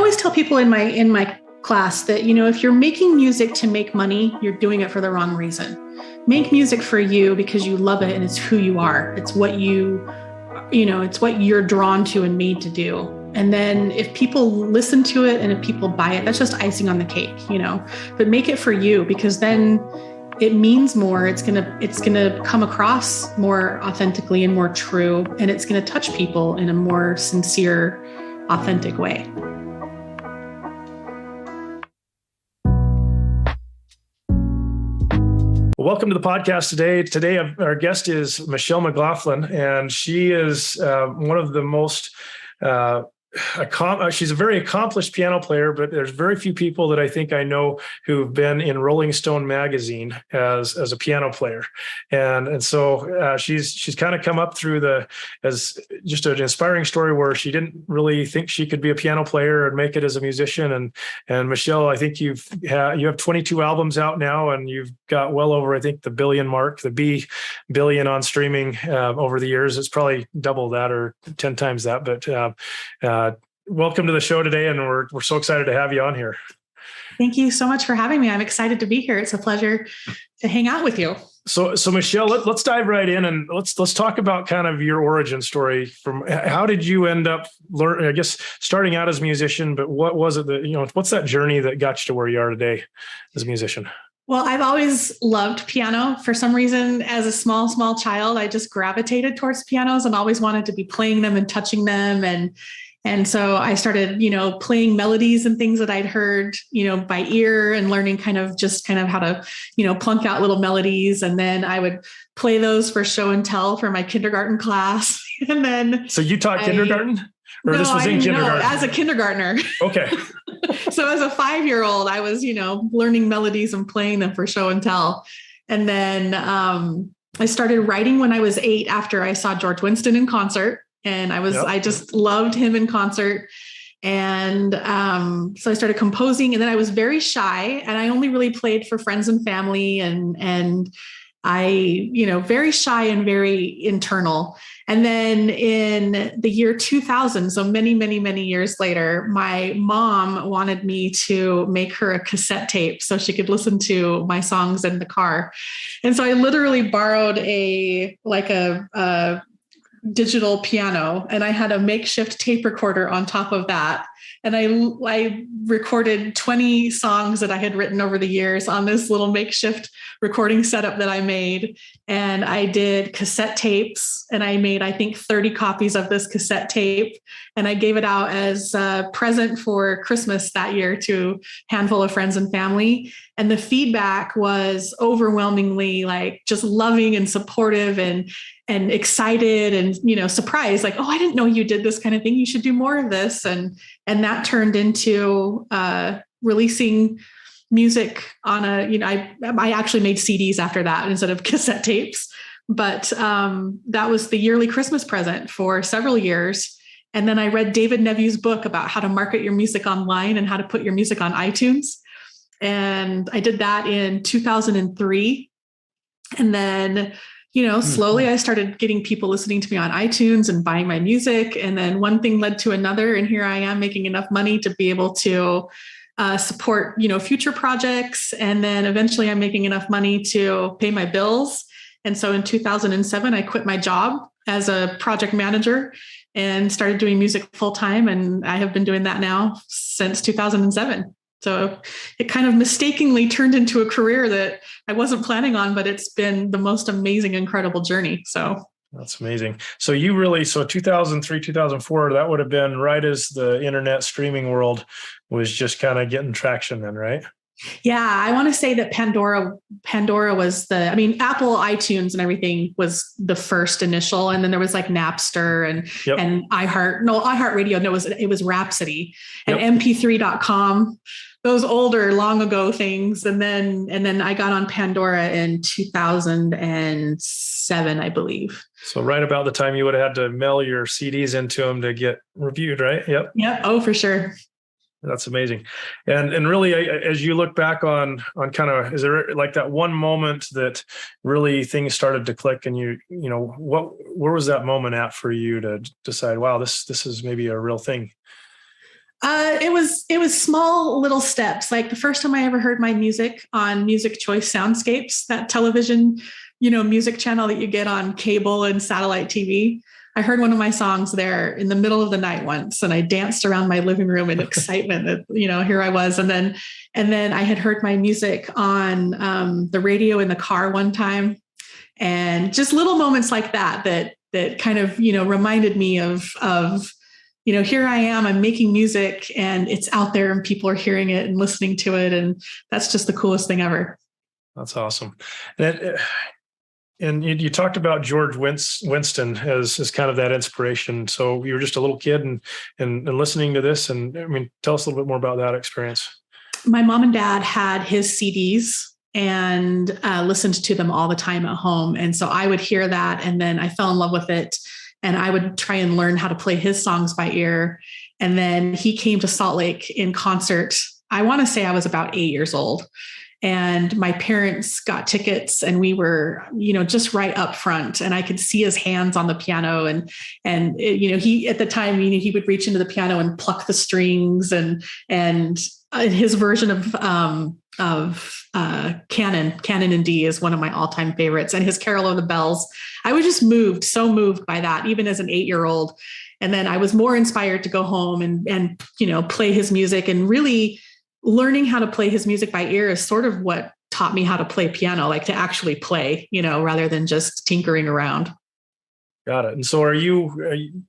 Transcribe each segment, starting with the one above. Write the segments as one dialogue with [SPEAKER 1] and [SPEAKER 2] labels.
[SPEAKER 1] always tell people in my class that, if you're making music to make money, you're doing it for the wrong reason. Make music for you because you love it and it's who you are. It's what it's what you're drawn to and made to do. And then if people listen to it and if people buy it, that's just icing on the cake, but make it for you, because then it means more. It's going to come across more authentically and more true. And it's going to touch people in a more sincere, authentic way.
[SPEAKER 2] Welcome to the podcast today. Today, our guest is Michele McLaughlin, and she is one of the most she's a very accomplished piano player, but there's very few people that I think I know who've been in Rolling Stone magazine as a piano player. And so she's kind of come up through as just an inspiring story where she didn't really think she could be a piano player and make it as a musician. And Michele, I think you have 22 albums out now, and you've got well over, I think, the billion mark, the B billion on streaming over the years. It's probably double that or 10 times that, but welcome to the show today, and we're so excited to have you on here.
[SPEAKER 1] Thank you so much for having me. I'm excited to be here. It's a pleasure to hang out with you.
[SPEAKER 2] So Michele, let's dive right in, and let's talk about kind of your origin story. From how did you end up starting out as a musician, but what was it that, what's that journey that got you to where you are today as a musician?
[SPEAKER 1] Well, I've always loved piano. For some reason, as a small child, I just gravitated towards pianos and always wanted to be playing them and touching them. And so I started, playing melodies and things that I'd heard, by ear, and learning kind of how to, plunk out little melodies. And then I would play those for show and tell for my kindergarten class. And then. So
[SPEAKER 2] you taught kindergarten? Or
[SPEAKER 1] no,
[SPEAKER 2] this was in kindergarten?
[SPEAKER 1] As a kindergartner.
[SPEAKER 2] Okay.
[SPEAKER 1] So as a 5-year-old, I was, learning melodies and playing them for show and tell. And then I started writing when I was 8 after I saw George Winston in concert. And I just loved him in concert. And so I started composing, and then I was very shy, and I only really played for friends and family, and I, very shy and very internal. And then in the year 2000, so many, many, many years later, my mom wanted me to make her a cassette tape so she could listen to my songs in the car. And so I literally borrowed a digital piano, and I had a makeshift tape recorder on top of that. And I recorded 20 songs that I had written over the years on this little makeshift recording setup that I made. And I did cassette tapes, and I made, I think, 30 copies of this cassette tape. And I gave it out as a present for Christmas that year to a handful of friends and family. And the feedback was overwhelmingly just loving and supportive and excited and, surprised, like, oh, I didn't know you did this kind of thing. You should do more of this. And that turned into releasing music on I actually made CDs after that instead of cassette tapes. But that was the yearly Christmas present for several years. And then I read David Neview's book about how to market your music online and how to put your music on iTunes. And I did that in 2003. And then slowly I started getting people listening to me on iTunes and buying my music. And then one thing led to another. And here I am making enough money to be able to support, future projects. And then eventually I'm making enough money to pay my bills. And so in 2007, I quit my job as a project manager and started doing music full time. And I have been doing that now since 2007. So it kind of mistakenly turned into a career that I wasn't planning on, but it's been the most amazing, incredible journey. So
[SPEAKER 2] that's amazing. So 2003, 2004, that would have been right as the internet streaming world was just kind of getting traction then, right?
[SPEAKER 1] Yeah, I want to say that Pandora was Apple iTunes and everything was the first initial. And then there was Napster and iHeartRadio. No, it was Rhapsody and MP3.com. Those older, long ago things. And then I got on Pandora in 2007, I believe.
[SPEAKER 2] So right about the time you would have had to mail your CDs into them to get reviewed, right? Yep.
[SPEAKER 1] Yep. Oh, for sure.
[SPEAKER 2] That's amazing. And really, as you look back on kind of, is there that one moment that really things started to click, and where was that moment at for you to decide, wow, this is maybe a real thing?
[SPEAKER 1] It was small little steps. Like the first time I ever heard my music on MusicChoice Soundscapes, that television, music channel that you get on cable and satellite TV. I heard one of my songs there in the middle of the night once, and I danced around my living room in excitement that, here I was. And then I had heard my music on the radio in the car one time, and just little moments like that kind of, reminded me of, here I am, I'm making music and it's out there and people are hearing it and listening to it. And that's just the coolest thing ever.
[SPEAKER 2] That's awesome. And you talked about George Winston as kind of that inspiration. So you were just a little kid and listening to this. And I mean, tell us a little bit more about that experience.
[SPEAKER 1] My mom and dad had his CDs and listened to them all the time at home. And so I would hear that, and then I fell in love with it. And I would try and learn how to play his songs by ear. And then he came to Salt Lake in concert. I want to say I was about 8 years old. And my parents got tickets, and we were, just right up front, and I could see his hands on the piano. And he, at the time, he would reach into the piano and pluck the strings, and his version of Canon in D is one of my all-time favorites, and his Carol of the Bells. I was just so moved by that, even as an 8-year-old. And then I was more inspired to go home and play his music, and really learning how to play his music by ear is sort of what taught me how to play piano, like to actually play, rather than just tinkering around.
[SPEAKER 2] Got it. And so were you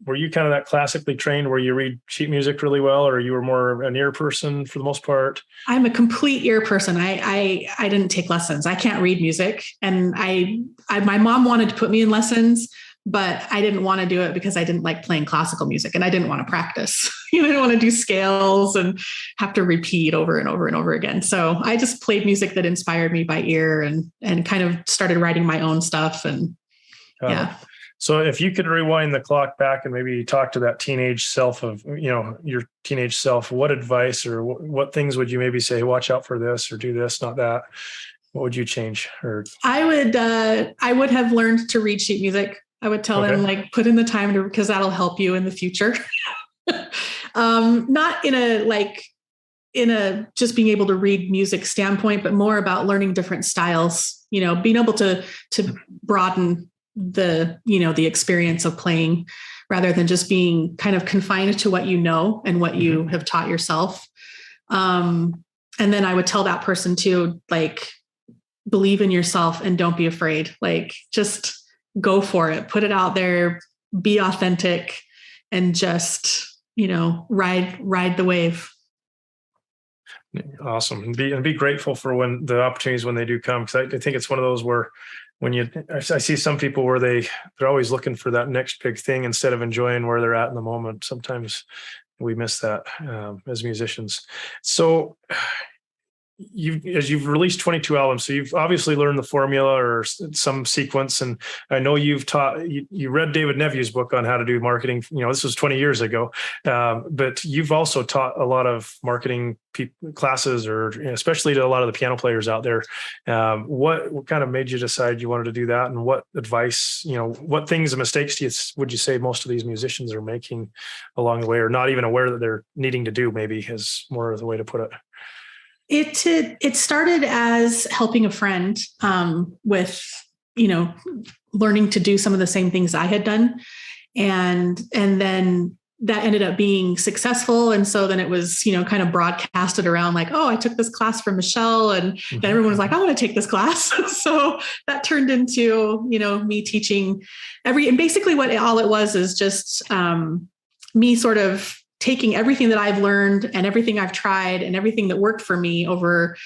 [SPEAKER 2] kind of that classically trained where you read sheet music really well, or you were more an ear person for the most part?
[SPEAKER 1] I'm a complete ear person. I didn't take lessons. I can't read music. And my mom wanted to put me in lessons, but I didn't want to do it because I didn't like playing classical music, and I didn't want to practice. I didn't want to do scales and have to repeat over and over and over again. So I just played music that inspired me by ear, and kind of started writing my own stuff. And yeah.
[SPEAKER 2] So if you could rewind the clock back and maybe talk to that teenage self of, your teenage self, what advice or what things would you maybe say, watch out for this or do this, not that? What would you change? Or
[SPEAKER 1] I would have learned to read sheet music. I would tell them, like, put in the time because that'll help you in the future. Not in a just being able to read music standpoint, but more about learning different styles, being able to broaden the experience of playing, rather than just being kind of confined to what you know and what you have taught yourself. And then I would tell that person to, like, believe in yourself and don't be afraid. Like, just go for it, put it out there, be authentic, and just, ride the wave.
[SPEAKER 2] Awesome. And be grateful for when the opportunities, when they do come. Cause I think it's one of those where I see some people where they're always looking for that next big thing instead of enjoying where they're at in the moment. Sometimes we miss that as musicians. So as you've released 22 albums, so you've obviously learned the formula or some sequence. And I know you read David Neview's book on how to do marketing. This was 20 years ago, but you've also taught a lot of marketing classes, or especially to a lot of the piano players out there. What kind of made you decide you wanted to do that? And what advice, what things and mistakes would you say most of these musicians are making along the way, or not even aware that they're needing to do, maybe, is more of the way to put it?
[SPEAKER 1] It started as helping a friend with, learning to do some of the same things I had done. And then that ended up being successful. And so then it was, kind of broadcasted around, like, oh, I took this class from Michelle, and then everyone was like, I want to take this class. So that turned into, me teaching and basically all it was is just me sort of taking everything that I've learned and everything I've tried and everything that worked for me over,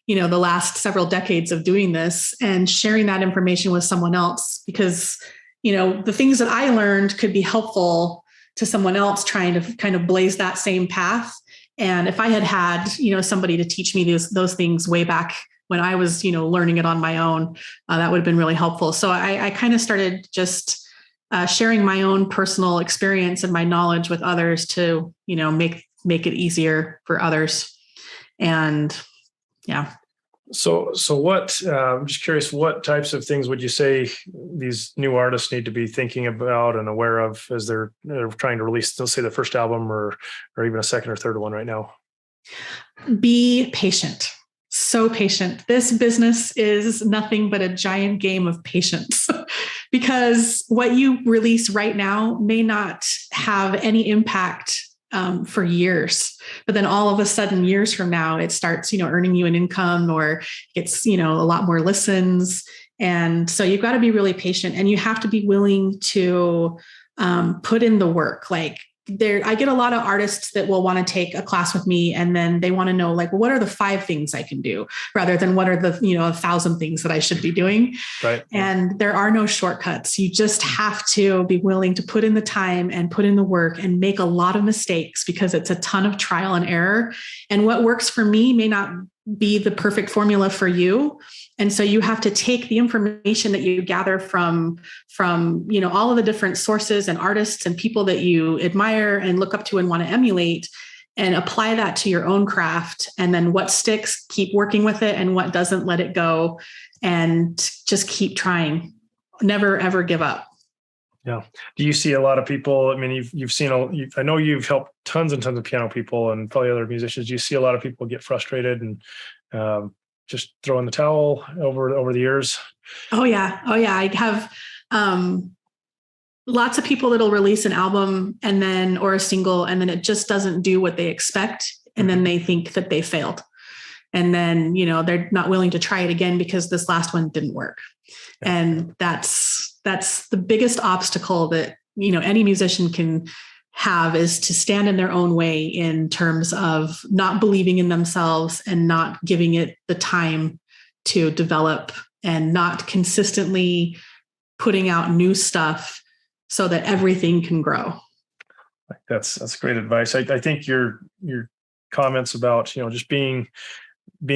[SPEAKER 1] the last several decades of doing this, and sharing that information with someone else, because, the things that I learned could be helpful to someone else trying to kind of blaze that same path. And if I had, somebody to teach me those things way back when I was, learning it on my own, that would have been really helpful. So I kind of started just sharing my own personal experience and my knowledge with others to, make it easier for others. And yeah.
[SPEAKER 2] So what, I'm just curious, what types of things would you say these new artists need to be thinking about and aware of as they're trying to release, let's say, the first album or even a second or third one right now?
[SPEAKER 1] Be patient. So patient. This business is nothing but a giant game of patience because what you release right now may not have any impact for years, but then all of a sudden, years from now, it starts, earning you an income or gets, a lot more listens. And so you've got to be really patient and you have to be willing to put in the work. Like I get a lot of artists that will want to take a class with me and then they want to know, like, what are the 5 things I can do rather than what are the, 1,000 things that I should be doing.
[SPEAKER 2] Right.
[SPEAKER 1] And there are no shortcuts. You just have to be willing to put in the time and put in the work and make a lot of mistakes because it's a ton of trial and error. And what works for me may not be the perfect formula for you. And so you have to take the information that you gather from all of the different sources and artists and people that you admire and look up to and want to emulate and apply that to your own craft. And then what sticks, keep working with it, and what doesn't, let it go and just keep trying. Never, ever give up.
[SPEAKER 2] Yeah. Do you see a lot of people? I mean, you've seen, I know you've helped tons and tons of piano people and probably other musicians. Do you see a lot of people get frustrated and just throw in the towel over the years? Oh yeah.
[SPEAKER 1] I have lots of people that'll release an album or a single, and then it just doesn't do what they expect. And then they think that they failed. And then, they're not willing to try it again because this last one didn't work. Yeah. And that's the biggest obstacle that, any musician can have, is to stand in their own way in terms of not believing in themselves and not giving it the time to develop and not consistently putting out new stuff so that everything can grow.
[SPEAKER 2] That's great advice. I think your comments about, just being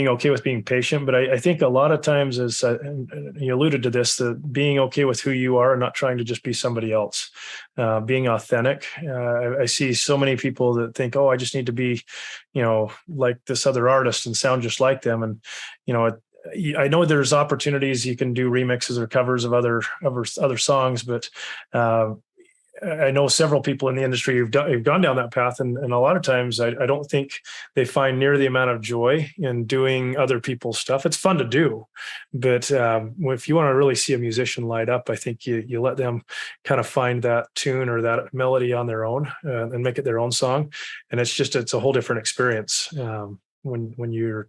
[SPEAKER 2] okay with being patient, but I think a lot of times, as you alluded to this, that being okay with who you are and not trying to just be somebody else, being authentic. I see so many people that think, oh, I just need to be, like this other artist and sound just like them. And, I know there's opportunities you can do remixes or covers of other songs, but I know several people in the industry who've gone down that path. And a lot of times I don't think they find near the amount of joy in doing other people's stuff. It's fun to do, but if you want to really see a musician light up, I think you let them kind of find that tune or that melody on their own and make it their own song. And it's a whole different experience when you're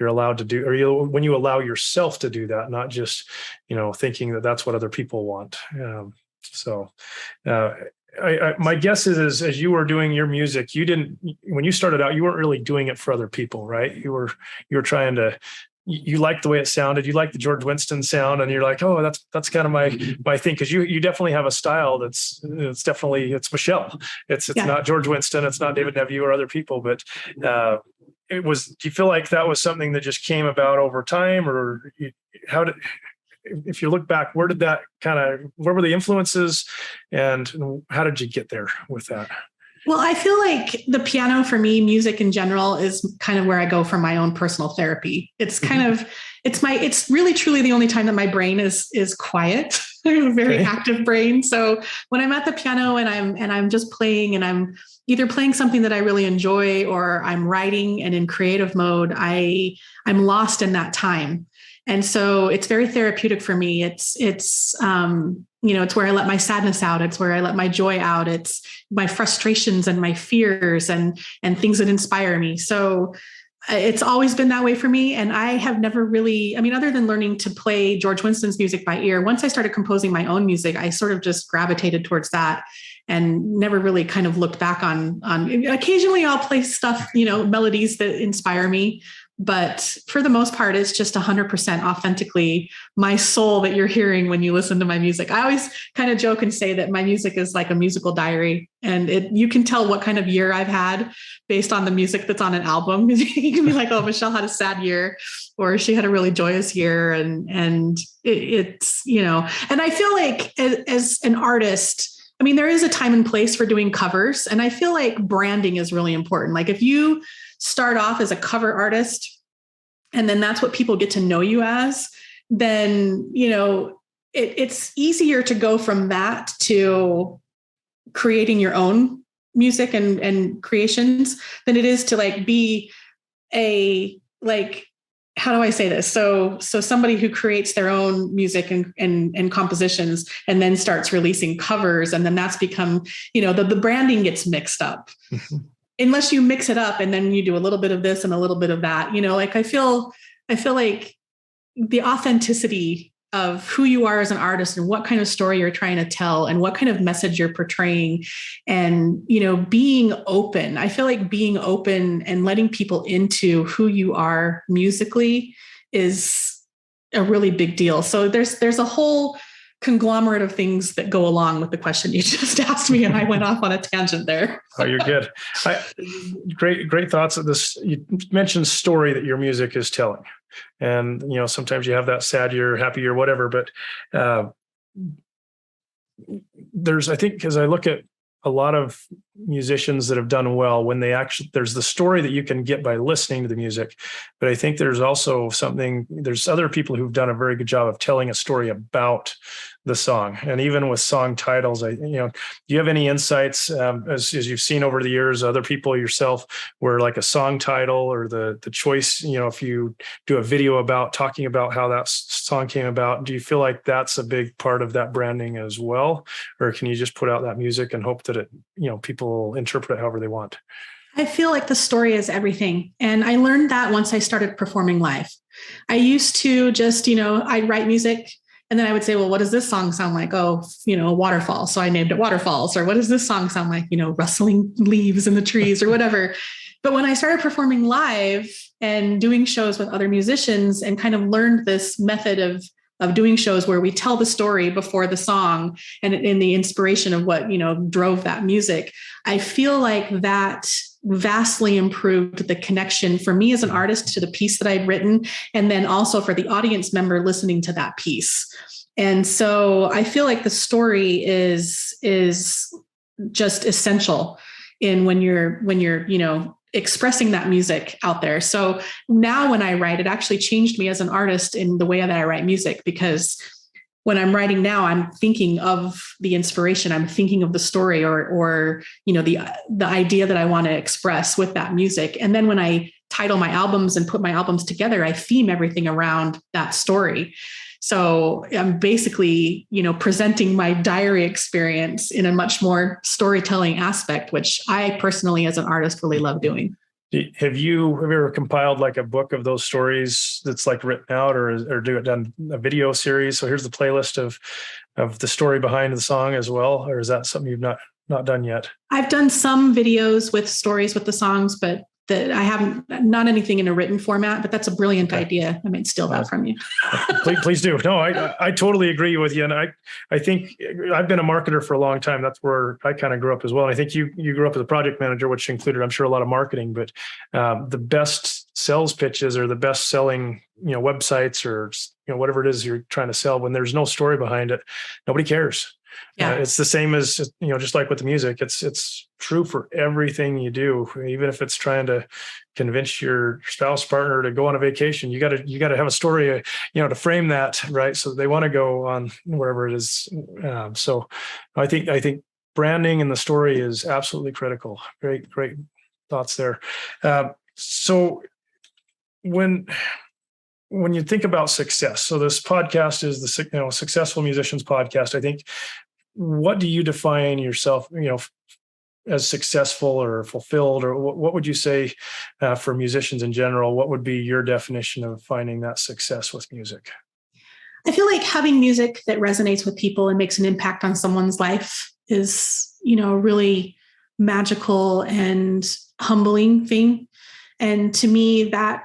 [SPEAKER 2] allowed to do, or when you allow yourself to do that, not just, thinking that that's what other people want. My guess is as you were doing your music, when you started out, you weren't really doing it for other people, right? You were trying to, you liked the way it sounded. You liked the George Winston sound, and you're like, oh, that's kind of my thing. Cause you definitely have a style it's Michelle. It's not George Winston. It's not David Neville or other people, but, do you feel like that was something that just came about over time, or if you look back, where were the influences and how did you get there with that?
[SPEAKER 1] Well, I feel like the piano for me, music in general, is kind of where I go for my own personal therapy. It's kind of, it's really truly the only time that my brain is quiet. I have a very active brain. So when I'm at the piano and I'm just playing, and I'm either playing something that I really enjoy or I'm writing and in creative mode, I'm lost in that time. And so it's very therapeutic for me. It's where I let my sadness out. It's where I let my joy out. It's my frustrations and my fears and things that inspire me. So it's always been that way for me. And I have never really, other than learning to play George Winston's music by ear, once I started composing my own music, I sort of just gravitated towards that and never really kind of looked back on occasionally I'll play stuff, melodies that inspire me. But for the most part, it's just 100% authentically my soul that you're hearing when you listen to my music. I always kind of joke and say that my music is like a musical diary, and you can tell what kind of year I've had based on the music that's on an album. You can be like, oh, Michelle had a sad year, or she had a really joyous year. And it's, and I feel like as an artist, there is a time and place for doing covers. And I feel like branding is really important. Like if you start off as a cover artist, and then that's what people get to know you as, then, it's easier to go from that to creating your own music and creations than it is to like be a, like, how do I say this? So somebody who creates their own music and compositions and then starts releasing covers, and then that's become, the branding gets mixed up. Unless you mix it up and then you do a little bit of this and a little bit of that, like I feel like the authenticity of who you are as an artist and what kind of story you're trying to tell and what kind of message you're portraying, and, being open. I feel like being open and letting people into who you are musically is a really big deal. So there's a whole conglomerate of things that go along with the question you just asked me, and I went off on a tangent there.
[SPEAKER 2] Oh, you're good. Great thoughts of this. You mentioned story that your music is telling, and sometimes you have that sad year, happy year, whatever. But I think, as I look at a lot of musicians that have done well, when there's the story that you can get by listening to the music, but I think there's also there's other people who've done a very good job of telling a story about the song. And even with song titles, do you have any insights, as you've seen over the years, other people, yourself, where like a song title or the choice, if you do a video about talking about how that song came about, do you feel like that's a big part of that branding as well? Or can you just put out that music and hope that it, people interpret it however they want?
[SPEAKER 1] I feel like the story is everything. And I learned that once I started performing live. I used to just, I'd write music and then I would say, well, what does this song sound like? Oh, waterfall. So I named it Waterfalls. Or what does this song sound like? Rustling leaves in the trees or whatever. But when I started performing live and doing shows with other musicians and kind of learned this method of doing shows where we tell the story before the song and in the inspiration of what, drove that music, I feel like that vastly improved the connection for me as an artist to the piece that I'd written, and then also for the audience member listening to that piece. And so I feel like the story is just essential in when you're expressing that music out there. So now when I write, it actually changed me as an artist in the way that I write music, because when I'm writing now, I'm thinking of the inspiration, I'm thinking of the story or the idea that I want to express with that music. And then when I title my albums and put my albums together, I theme everything around that story. So I'm basically, presenting my diary experience in a much more storytelling aspect, which I personally, as an artist, really love doing.
[SPEAKER 2] Have you ever compiled like a book of those stories that's like written out, or done a video series? So here's the playlist of the story behind the song as well, or is that something you've not done yet? I've
[SPEAKER 1] done some videos with stories with the songs, but that I haven't, not anything in a written format, but that's a brilliant idea. I might steal that from you.
[SPEAKER 2] Please do. No, I totally agree with you. And I think I've been a marketer for a long time. That's where I kind of grew up as well. And I think you grew up as a project manager, which included, I'm sure, a lot of marketing, but the best sales pitches or the best selling, websites or, whatever it is you're trying to sell, when there's no story behind it, nobody cares. Yeah. It's the same as, just like with the music, it's true for everything you do. Even if it's trying to convince your spouse partner to go on a vacation, you got to have a story, to frame that, right? So they want to go on wherever it is. So I think branding and the story is absolutely critical. Great thoughts there. So when you think about success, so this podcast is the Successful Musicians Podcast. I think, what do you define yourself, as successful or fulfilled, or what would you say for musicians in general? What would be your definition of finding that success with music?
[SPEAKER 1] I feel like having music that resonates with people and makes an impact on someone's life is, a really magical and humbling thing. And to me, that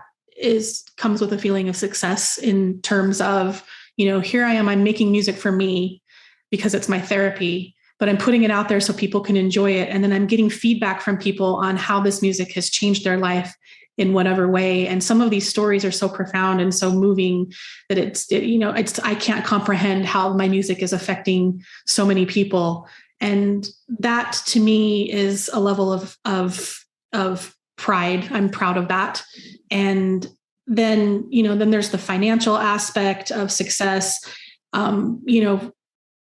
[SPEAKER 1] comes with a feeling of success in terms of, here I am, I'm making music for me because it's my therapy, but I'm putting it out there so people can enjoy it. And then I'm getting feedback from people on how this music has changed their life in whatever way. And some of these stories are so profound and so moving that I can't comprehend how my music is affecting so many people. And that to me is a level of pride. I'm proud of that. And then there's the financial aspect of success.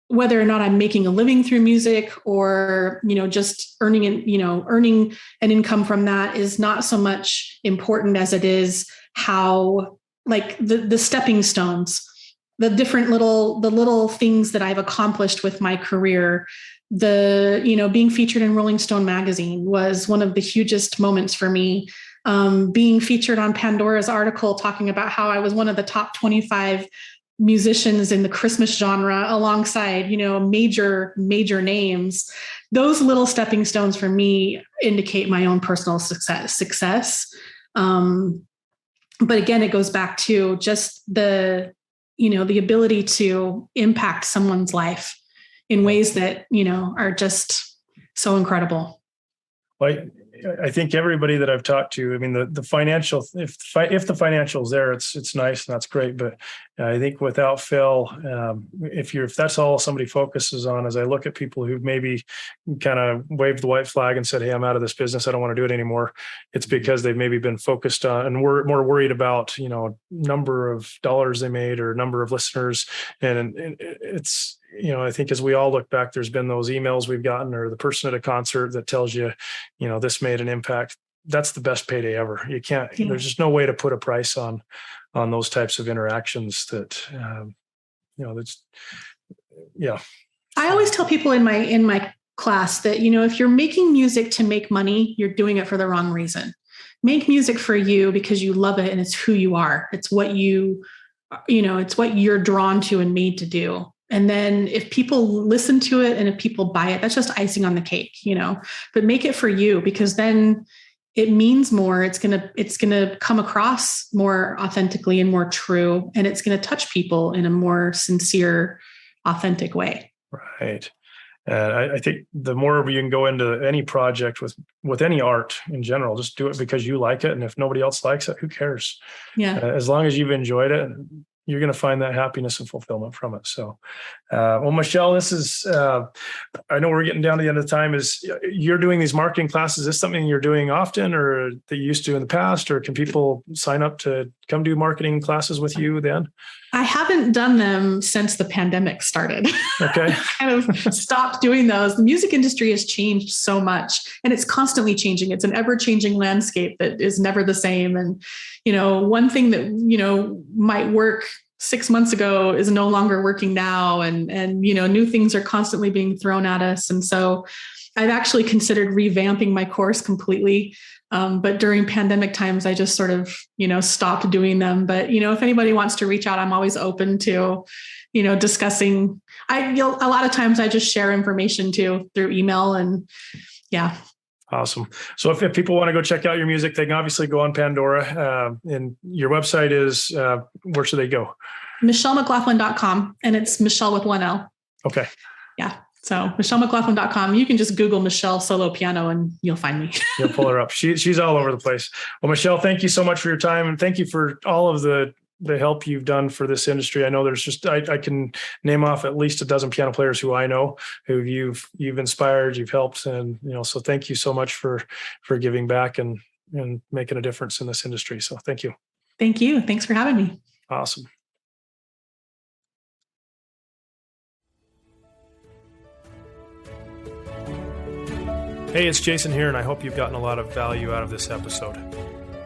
[SPEAKER 1] Whether or not I'm making a living through music or, just earning an income from that is not so much important as it is how, like, the stepping stones, the different little things that I've accomplished with my career. Being featured in Rolling Stone magazine was one of the hugest moments for me. Being featured on Pandora's article talking about how I was one of the top 25 musicians in the Christmas genre alongside, major names. Those little stepping stones for me indicate my own personal success. But again, it goes back to just the ability to impact someone's life in ways that, are just so incredible.
[SPEAKER 2] Well, I think everybody that I've talked to, I mean, the financial, if the financial is there, it's nice and that's great. But I think without fail, if that's all somebody focuses on, as I look at people who've maybe kind of waved the white flag and said, "Hey, I'm out of this business. I don't want to do it anymore." It's because they've maybe been focused on and we're more worried about, number of dollars they made or number of listeners. And it's, I think as we all look back, there's been those emails we've gotten or the person at a concert that tells you, this made an impact. That's the best payday ever. You can't, there's just no way to put a price on those types of interactions that, that's, yeah.
[SPEAKER 1] I always tell people in my class that, if you're making music to make money, you're doing it for the wrong reason. Make music for you because you love it and it's who you are. It's what it's what you're drawn to and made to do. And then if people listen to it and if people buy it, that's just icing on the cake, but make it for you, because then it means more. It's going to come across more authentically and more true. And it's going to touch people in a more sincere, authentic way.
[SPEAKER 2] Right. And I think the more you can go into any project with any art in general, just do it because you like it. And if nobody else likes it, who cares?
[SPEAKER 1] Yeah.
[SPEAKER 2] As long as you've enjoyed it, you're going to find that happiness and fulfillment from it. So, well, Michele, this is, I know we're getting down to the end of the time. Is you're doing these marketing classes? Is this something you're doing often or that you used to in the past, or can people sign up to come do marketing classes with you then?
[SPEAKER 1] I haven't done them since the pandemic started.
[SPEAKER 2] Okay.
[SPEAKER 1] Kind of stopped doing those. The music industry has changed so much and it's constantly changing. It's an ever-changing landscape that is never the same. And, one thing that, might work 6 months ago is no longer working now. And new things are constantly being thrown at us. And so I've actually considered revamping my course completely. But during pandemic times, I just sort of, stopped doing them. But, if anybody wants to reach out, I'm always open to, discussing. A lot of times I just share information too through email and yeah.
[SPEAKER 2] Awesome. So if people want to go check out your music, they can obviously go on Pandora. And your website is, where should they go?
[SPEAKER 1] MicheleMcLaughlin.com. And it's Michele with one L.
[SPEAKER 2] Okay.
[SPEAKER 1] Yeah. So MicheleMcLaughlin.com. You can just Google Michele solo piano and you'll find me.
[SPEAKER 2] You'll pull her up. She's all over the place. Well, Michele, thank you so much for your time. And thank you for all of the help you've done for this industry. I know there's just, I can name off at least a dozen piano players who I know, who you've inspired, you've helped. And, so thank you so much for giving back and making a difference in this industry. So thank you.
[SPEAKER 1] Thank you. Thanks for having me.
[SPEAKER 2] Awesome. Hey, it's Jason here, and I hope you've gotten a lot of value out of this episode.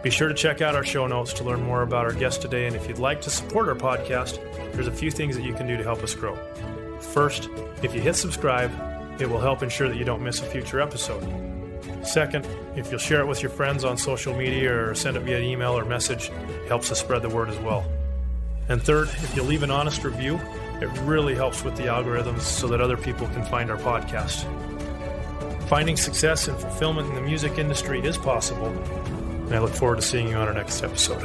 [SPEAKER 2] Be sure to check out our show notes to learn more about our guest today, and if you'd like to support our podcast, there's a few things that you can do to help us grow. First, if you hit subscribe, it will help ensure that you don't miss a future episode. Second, if you'll share it with your friends on social media or send it via email or message, it helps us spread the word as well. And third, if you'll leave an honest review, it really helps with the algorithms so that other people can find our podcast. Finding success and fulfillment in the music industry is possible, and I look forward to seeing you on our next episode.